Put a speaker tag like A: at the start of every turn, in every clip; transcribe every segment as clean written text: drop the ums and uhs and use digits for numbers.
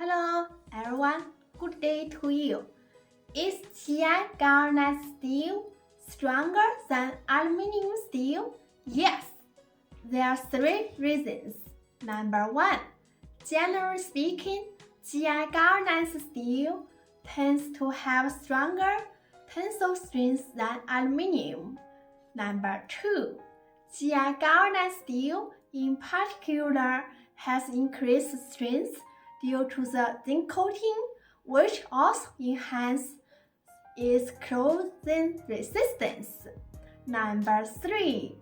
A: Hello everyone, good day to you. Is GI galvanized steel stronger than aluminium steel? Yes, there are three reasons. Number 1. Generally speaking, GI galvanized steel tends to have stronger tensile strength than aluminium. Number 2. GI galvanized steel in particular has increased strength due to the zinc coating, which also enhances its corrosion resistance. Number 3.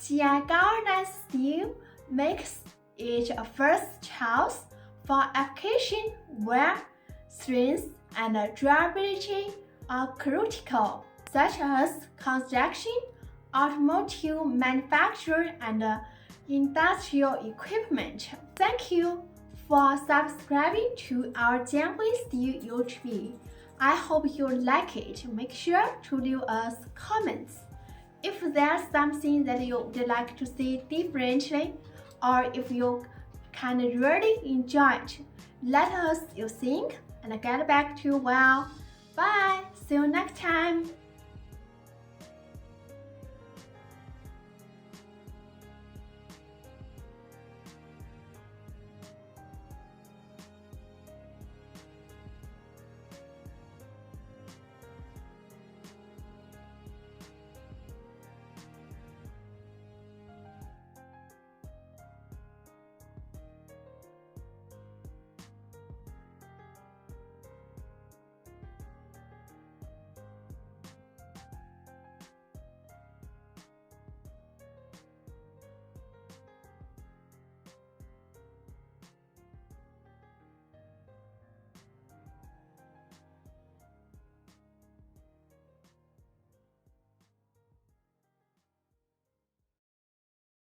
A: GI galvanized steel makes it a first choice for application where strength and durability are critical, such as construction, automotive manufacturing, and industrial equipment. Thank you for subscribing to our Galvanized Steel YouTube. I hope you like it. Make sure to leave us comments. If there's something that you would like to see differently, or if you can really enjoy it, let us you think and get back to you well. Bye. See you next time.